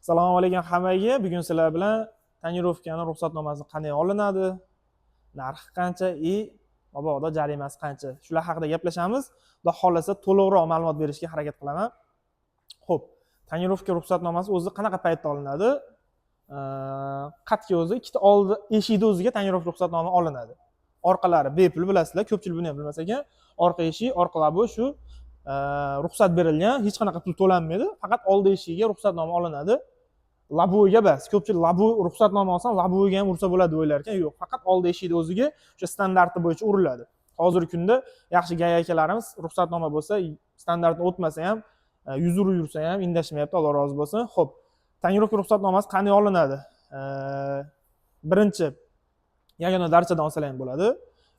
Assalomu alaykum hammaga. Bugun sizlar bilan tonirovkani ruxsatnomasi qanday olinadi, narxi qancha mabodo jarimasi qancha, shular haqida gaplashamiz. Xudo xolasa to'liqroq ma'lumot berishga harakat qilaman. Xo'p, tonirovka ruxsatnomasi o'zi qanaqa paytda olinadi? Qatga o'zi ikkita oldi eshikni o'ziga tonirovka ruxsatnoma olinadi. Orqalari bepul bilasizlar, ko'pchilik buni ham bilmas ekan. Orqa eshik, orqa labi shu ruxsat berilgan, hech qanaqa pul to'lanmaydi. Faqat oldi eshigiga ruxsatnoma olinadi. Labo'ga bas. Ko'pchilik labo ruxsatnoma olsam labo'ga ham ursa bo'ladi o'ylar ekan. Yo'q, faqat oldi eshikni o'ziga o'sha standarti bo'yicha uriladi. Hozirgi kunda yaxshi gay akalarimiz ruxsatnoma bo'lsa, standartni o'tmasa ham, yuzur yursa ham indashmayapti, Alloh rozi bo'lsin. Xo'p, tonirovka ruxsatnomasi qanday olinadi? Birinchi yagona darchadan olsalar ham bo'ladi,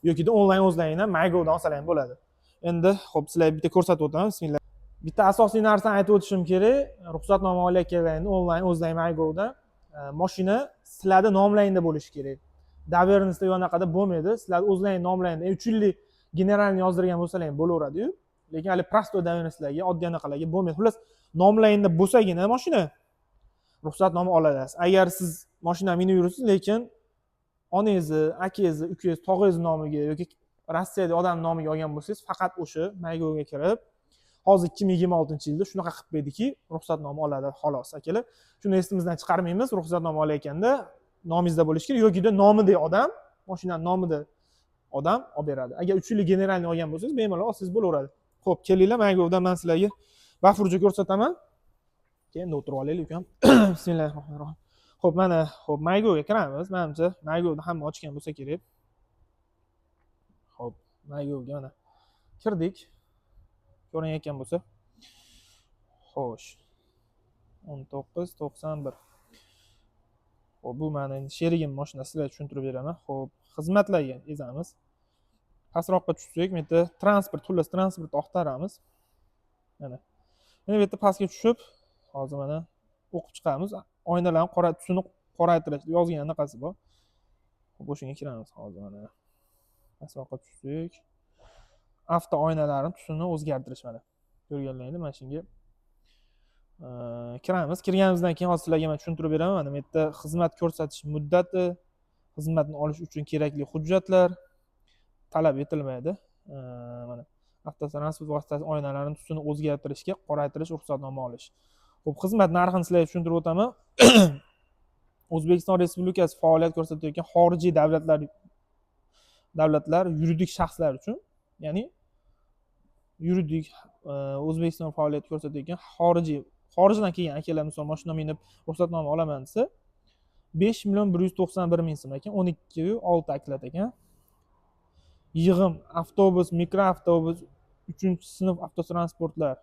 yoki onlayn o'zlaringdan MyGovdan olsalar ham bo'ladi. Endi xo'p, sizlarga bitta ko'rsatib o'taman. Bismillah. Bitta asosiy narsani aytib o'tishim kerak. Ruxsatnoma olayotganlaringni onlayn o'zlaring MyGovdan mashina sizlarning nomlaringda bo'lishi kerak. Dovernisda yo'naqada bo'lmaydi. Sizlar o'zlaring nomlaringda 3 yillik generalni yozdirgan bo'lsalar ham bo'laveradi-yu. Lekin hali prostoy dovernislarga, oddiy anaqalarga bo'lmaydi. Xullas, nomlaringda bo'lsagina mashina ruxsatnoma olasiz. Agar siz mashina minib yuribsiz, lekin onangizni, akangizni, ukangizni, tog'ingizni nomiga yoki Rossiyada odam nomiga olgan bo'lsangiz, faqat o'sha MyGovga kirib, hozir 2026-yilda shunaqa qilib qo'ydiki, ruxsatnoma oladi xolos akalar. Shuni esingizdan chiqarmaymiz, ruxsatnoma olayotganda nomingizda bo'lishi kerak yoki nomidagi odam, mashinaning nomida odam olib beradi. Agar 3 yillik generalni olgan bo'lsangiz, bemalol olsangiz bo'laveradi. Xo'p, kelinglar, MyGovdan men sizlarga bafurja ko'rsataman. Keyin o'tirib olaylik ukam. Bismillahirrohmanirrohim. Xo'p, mana xo'p MyGovga kiramiz. Menimcha MyGovda hamma ochgan bo'lsa kerak. Xo'p, MyGovga mana kirdik. Ko'rinayotgan bo'lsa. Xo'sh. 1991. Xo'p, bu meni sherigim mashinasi, sizlarga tushuntirib beraman. Xo'p, xizmatlarga ezamiz. Pastroqqa tushsak, bu yerda transport, xullas transportni oqtaramiz. Mana. Mana bu yerda pastga tushib, hozir mana o'qib chiqamiz. Oynalarni qora tusini qoraytirish yozgan anaqasi bor. Xo'p, o'shanga kiramiz hozir mana. Pastroqqa tushsak, avto oynalarini tusini o'zgartirish mana. Ko'rganlaringizda mana shunga kiramiz. Kirganimizdan keyin hozir sizlarga men tushuntirib beraman. Mana bu yerda xizmat ko'rsatish muddati, xizmatni olish uchun kerakli hujjatlar talab etilmaydi. Mana avtotransport vositasi oynalarining tusini o'zgartirishga, qoraytirish, ruxsatnoma olish. Xo'p, xizmat narxini sizlarga tushuntirib o'taman. O'zbekiston Respublikasi faoliyat ko'rsatayotgan xorijiy davlatlar yuridik shaxslar uchun, ya'ni yuridik O'zbekiston faoliyat ko'rsatayotgan xorijdan kelgan akalar misol mashina minib ruxsatnoma olaman desa 5.191.000 so'm ekan, 12.6 aklat ekan. Yig'im avtobus, mikroavtobus, 3-sinf avtotransportlar,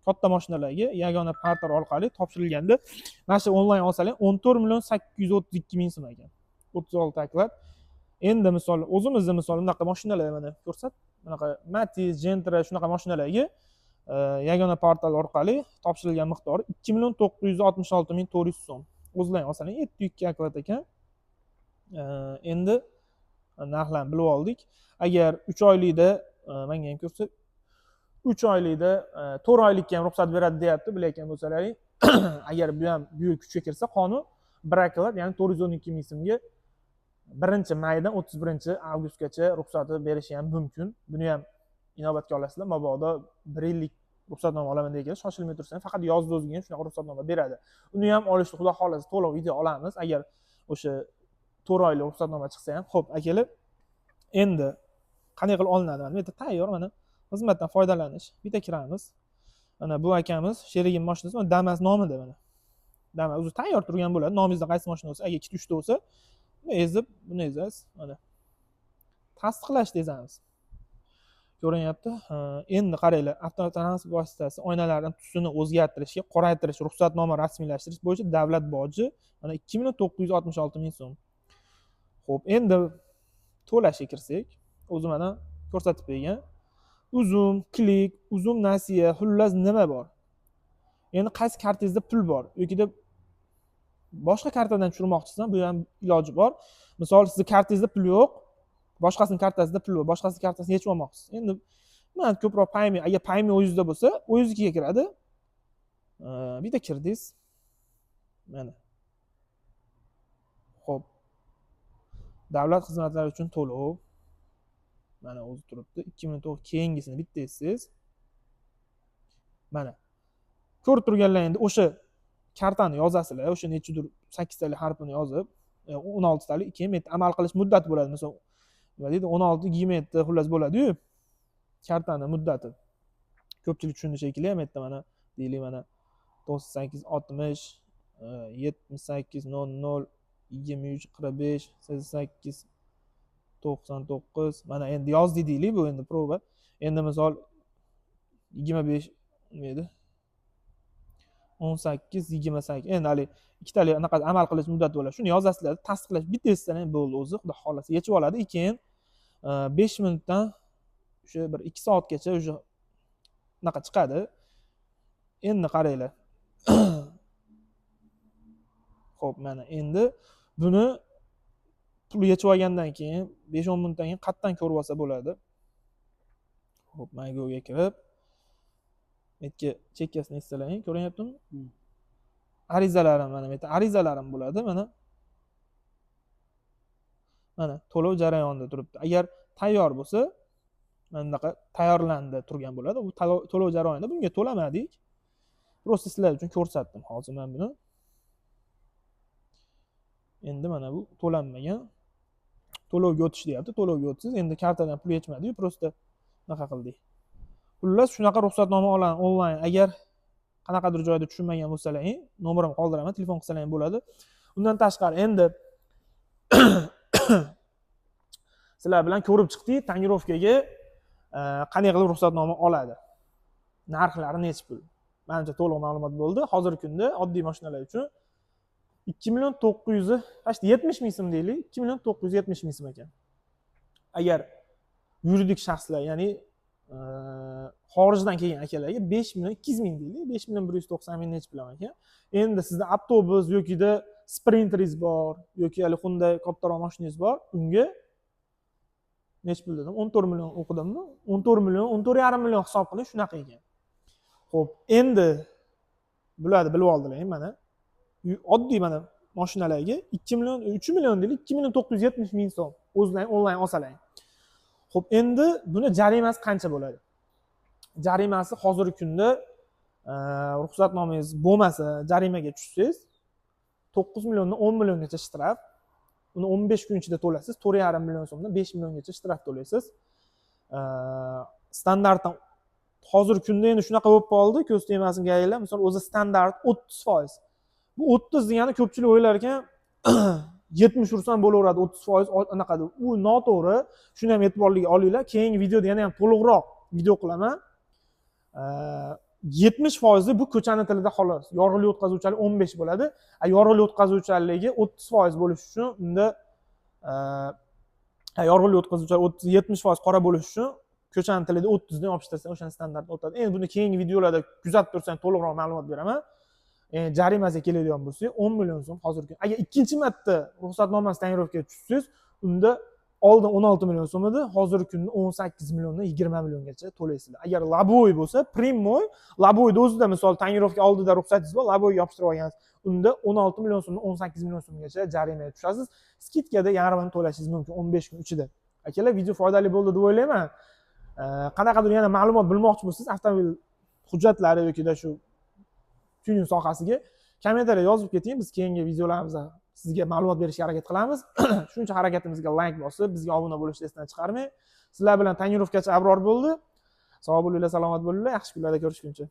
katta mashinalarga yagona portal orqali topshirilganda mana shu onlayn olsalar 14.832.000 so'm ekan. 36 aklat. Endi misol o'zimizda misol bunaqa mashinalar mana ko'rsat, bunaqa Matiz, Gentra shunaqa mashinalarga yagona portal orqali topshirilgan miqdori 2.966.400 so'm. O'zlaring olsalar 702 aklat ekan. Endi narxlarni bilib oldik. Agar 3 oylikda menga ham ko'rsa 3 oylikda 4 oylikka ham ruxsat beradi deyapti, bilayotgan bo'lsalaring. Agar bu ham kuchga kirsa qonun 1 aklat, ya'ni 412.000 so'mga 1-maydan 31-avgustgacha ruxsatni berishi ham mumkin. Buni ham inobatga olasizlar. Mabodo 1 yillik ruxsatnoma olaman degan shoshilmay tursangiz, faqat yozda o'ziga ham shunaqa ruxsatnoma beradi. Uni ham olishni xudo xolasa to'liq video olamiz. Agar o'sha 4 oylik ruxsatnoma chiqsa ham. Xo'p, akalar, endi qanday qilib olinadi? Mana bu yerda tayyor, mana xizmatdan foydalanish. Bitta kiramiz. Mana bu akamiz sherigim mashinasi, mana Damas nomida mana. Damas o'zi tayyor turgan bo'ladi. Nomingizda qaysi mashina bo'lsa, agar 2-3 ta bo'lsa, buni ezasiz. Mana tasdiqlash deymiz. Ko'rinyapti? Endi qaranglar, avtotransport vositasi oynalarining tusini o'zgartirishga, qoraytirish, ruxsatnoma rasmiylashtirish bo'yicha davlat boji mana 2.966.000 so'm. Xo'p, endi to'lashga kirsak, o'zi mana ko'rsatib bergan. Uzum, klik, uzum nasiya, xullas nima bor? Endi qaysi kartingizda pul bor yoki boshqa kartadan tushirmoqchisiz, bu ham iloji bor. Misol, sizning kartingizda pul yo'q, boshqasining kartasida pul bor, boshqasining kartasini yechib olmoqchisiz. Endi men ko'proq payme, agar payme o'zingizda bo'lsa, o'zingizga kiradi. Bitta kirdingiz. Mana. Xo'p. Davlat xizmatlari uchun to'lov. Mana o'zi turibdi. 2009 keyingisini bitta essiz. Mana. Ko'rib turganlaringda o'sha kartani yozasizlar. O'sha nechidir 8 talik harfini yozib, 16 talik keyin bu yerda amal qilish muddati bo'ladi. Masalan, nima deydi? 16-27 xullas bo'ladi-yu. Kartani muddati. Ko'pchilik tushunishi shekilli ham yerda mana deylik mana 98 60 78 00 23 45 88 99 mana endi yozdi deylik, bu endi prova. Endi misol 25 nima edi? 18 28 endi hali ikkitali anaqa amal qilish muddati bo'ladi. Shuni yozasizlar, tasdiqlash bittasidan ham bo'ldi o'zi, xudo xolasa yechib oladi. Keyin 5 minutdan o'sha bir 2 soatgacha o'sha naqa chiqadi. Endi qaranglar. Xo'p, mana endi buni pul yechib olgandan keyin 5-10 minutdan keyin qayerdan ko'rib olsa bo'ladi. Xo'p, Mygo'ga kirib metga chekkasini hissalaring, ko'ryaptimi? Arizalarim mana bu yerda arizalarim bo'ladi, mana. Mana to'lov jarayonida turibdi. Agar tayyor bo'lsa, mana bunaqa tayyorlandi turgan bo'ladi. Bu to'lov jarayonida bunga to'lamadik. Просто sizlar uchun ko'rsatdim hozir men buni. Endi mana bu to'lanmagan. To'lovga o'tish deyapti. To'lovga o'tsiz. Endi kartadan pul yechmadi-yu, просто naqa qildik. Xullas shunaqa ruxsatnoma onlayn. Agar qanaqadir joyda tushunmagan bo'lsalaring, nomerimni qoldiraman, telefon qilsalaring bo'ladi. Undan tashqari endi sizlar bilan ko'rib chiqdik, tonirovkaga qanday qilib ruxsatnoma oladi. Narxlari necha pul? Menimcha to'liq ma'lumot bo'ldi. Hozirgi kunda oddiy mashinalar uchun 2.970 ming so'm deylik, 2.970 ming so'm ekan. Agar yuridik shaxslar, ya'ni xorijdan kelgan akalarga 5.200 ming deylik, 5.190 ming necha bilaman ekan. Endi sizda avtobus yoki-da Sprinteringiz bor yoki hali Hyundai kattaroq mashinangiz bor, unga necha pul dedim? 14 million o'qidimmi? 14 million, 14,5 million hisob qiling, shunaqa ekan. Xo'p, endi bularni bilib oldilaring mana. Oddiy mana mashinalarga 2 million, 3 million deylik, 2.970 ming so'm o'zlaring onlayn olsalaring. Xo'p, endi buni jarimasi qancha bo'ladi? Jarimasi hozirgi kunda ruxsatnomangiz bo'lmasa, jarimaga tushsangiz 9 milliondan 10 milliongacha shtraf. Uni 15 kun ichida to'lasiz. 4,5 million so'mdan 5 milliongacha shtraf to'laysiz. Standartdan hozirgi kunda endi shunaqa bo'lib qoldi, ko'z tegmasin gaylar. Misol o'zi standart 30%. Bu 30 degani ko'pchilik o'ylar ekan 70 ursam bo'laveradi, 30% anaqa deb. U noto'g'ri. Shuni ham e'tiborga olinglar. Keyingi videoda yana ham to'liqroq video qilaman. 70% bu ko'chani tilida xolos. Yorug'lik o'tkazuvchanlik 15 bo'ladi. Yorug'lik o'tkazuvchanligi 30% bo'lish uchun unda yorug'lik o'tkazuvchanlik 70% qora bo'lish uchun ko'chani tilida 30 dan olib tashlasa o'sha standart o'tadi. Endi buni keyingi videolarda kuzatib tursang to'liqroq ma'lumot beraman. Jarimasiga keladigan bo'lsa 10 million so'm hozirgi. Agar ikkinchi marta ruxsatnomasi tonirovkaga tushsangiz, unda oldin 16 million so'm edi, hozirgi kunda 18 milliondan 20 milliongacha to'laysizlar. Agar laboy bo'lsa, primoy, laboyda o'zida misol tonirovka oldida ruxsatingiz bor, laboyga yopishtirib olgansiz, unda 16 million so'mdan 18 million so'mgacha jarimaga tushasiz. Skidkada yarmini to'lashingiz mumkin 15 kun ichida. Akalar, video foydali bo'ldi deb o'ylayman. Qanaqadir yana ma'lumot bilmoqchi bo'lsangiz, avtomobil hujjatlari yoki-da shu tuning sohasiga kommentariyga yozib keting. Biz keyingi videolarimizda sizga ma'lumot berishga harakat qilamiz. Shuncha harakatimizga like bosib, bizga obuna bo'lishni esdan chiqarmang. Sizlar bilan tonirovkachi Abror bo'ldi. Sog' bo'linglar, salomat bo'linglar. Yaxshi kunlarda ko'rishguncha.